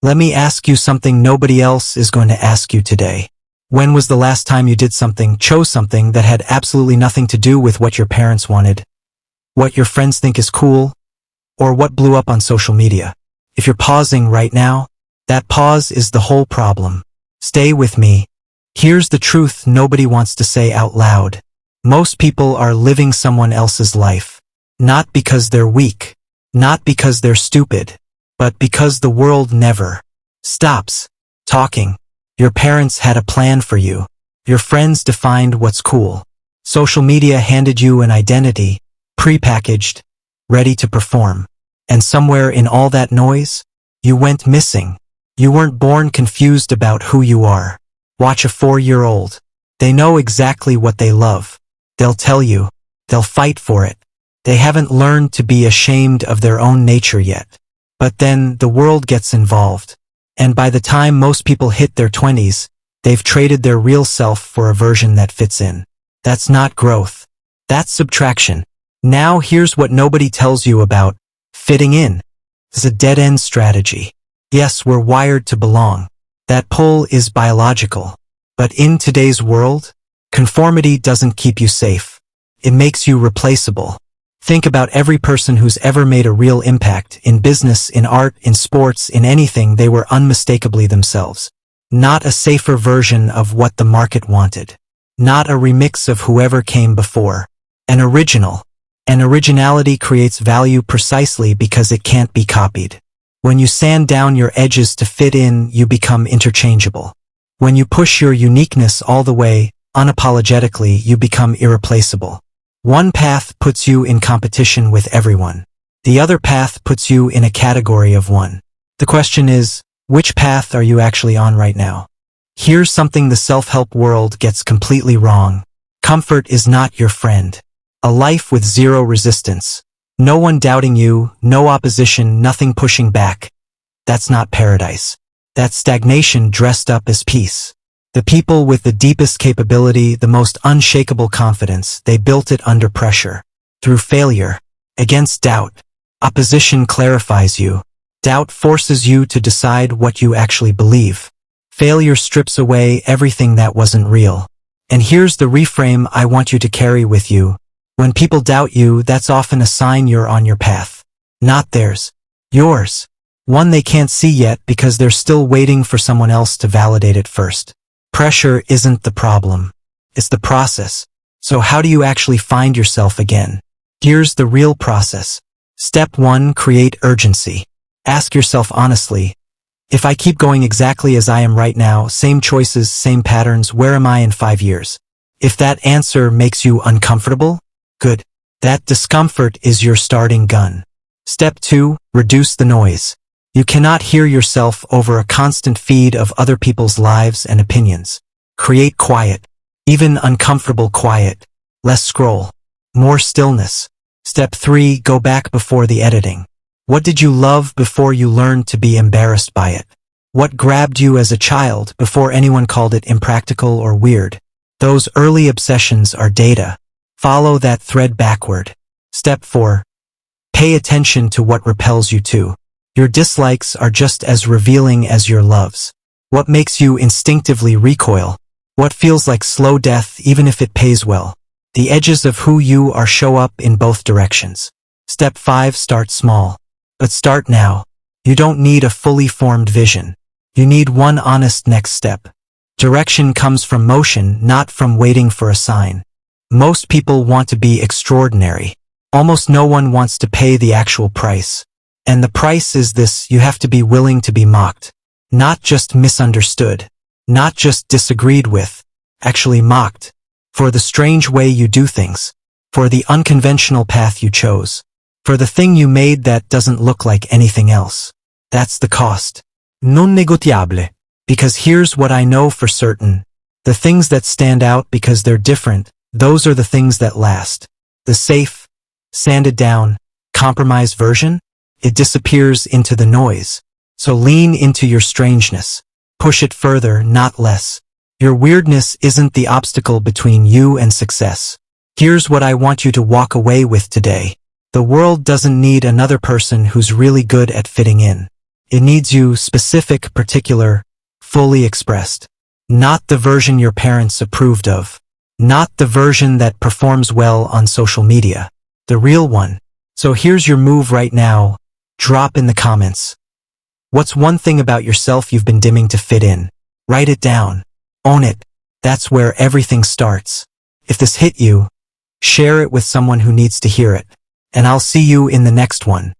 Let me ask you something nobody else is going to ask you today. When was the last time you did something, chose something that had absolutely nothing to do with what your parents wanted, what your friends think is cool, or what blew up on social media? If you're pausing right now, that pause is the whole problem. Stay with me. Here's the truth nobody wants to say out loud. Most people are living someone else's life. Not because they're weak, not because they're stupid, but because the world never stops talking. Your parents had a plan for you. Your friends defined what's cool. Social media handed you an identity, prepackaged, ready to perform. And somewhere in all that noise, you went missing. You weren't born confused about who you are. Watch a 4-year-old. They know exactly what they love. They'll tell you. They'll fight for it. They haven't learned to be ashamed of their own nature yet. But then the world gets involved. And by the time most people hit their 20s, they've traded their real self for a version that fits in. That's not growth. That's subtraction. Now here's what nobody tells you about fitting in. It's a dead-end strategy. Yes, we're wired to belong. That pull is biological. But in today's world, conformity doesn't keep you safe. It makes you replaceable. Think about every person who's ever made a real impact in business, in art, in sports, in anything. They were unmistakably themselves. Not a safer version of what the market wanted. Not a remix of whoever came before. An original. And originality creates value precisely because it can't be copied. When you sand down your edges to fit in, you become interchangeable. When you push your uniqueness all the way, unapologetically, you become irreplaceable. One path puts you in competition with everyone. The other path puts you in a category of one. The question is, which path are you actually on right now? Here's something the self-help world gets completely wrong. Comfort is not your friend. A life with zero resistance. No one doubting you, no opposition, nothing pushing back. That's not paradise. That's stagnation dressed up as peace. The people with the deepest capability, the most unshakable confidence, they built it under pressure. Through failure. Against doubt. Opposition clarifies you. Doubt forces you to decide what you actually believe. Failure strips away everything that wasn't real. And here's the reframe I want you to carry with you. When people doubt you, that's often a sign you're on your path. Not theirs. Yours. One they can't see yet because they're still waiting for someone else to validate it first. Pressure isn't the problem. It's the process. So how do you actually find yourself again? Here's the real process. Step 1, create urgency. Ask yourself honestly, if I keep going exactly as I am right now, same choices, same patterns, where am I in 5 years? If that answer makes you uncomfortable, good. That discomfort is your starting gun. Step 2, reduce the noise. You cannot hear yourself over a constant feed of other people's lives and opinions. Create quiet. Even uncomfortable quiet. Less scroll. More stillness. Step 3, go back before the editing. What did you love before you learned to be embarrassed by it? What grabbed you as a child before anyone called it impractical or weird? Those early obsessions are data. Follow that thread backward. Step 4, pay attention to what repels you too. Your dislikes are just as revealing as your loves. What makes you instinctively recoil? What feels like slow death even if it pays well? The edges of who you are show up in both directions. Step 5, start small. But start now. You don't need a fully formed vision. You need one honest next step. Direction comes from motion, not from waiting for a sign. Most people want to be extraordinary. Almost no one wants to pay the actual price. And the price is this: you have to be willing to be mocked. Not just misunderstood. Not just disagreed with. Actually mocked. For the strange way you do things. For the unconventional path you chose. For the thing you made that doesn't look like anything else. That's the cost. Non negotiable. Because here's what I know for certain. The things that stand out because they're different, those are the things that last. The safe, sanded down, compromised version? It disappears into the noise. So lean into your strangeness. Push it further, not less. Your weirdness isn't the obstacle between you and success. Here's what I want you to walk away with today. The world doesn't need another person who's really good at fitting in. It needs you specific, particular, fully expressed. Not the version your parents approved of. Not the version that performs well on social media. The real one. So here's your move right now. Drop in the comments. What's one thing about yourself you've been dimming to fit in? Write it down. Own it. That's where everything starts. If this hit you, share it with someone who needs to hear it. And I'll see you in the next one.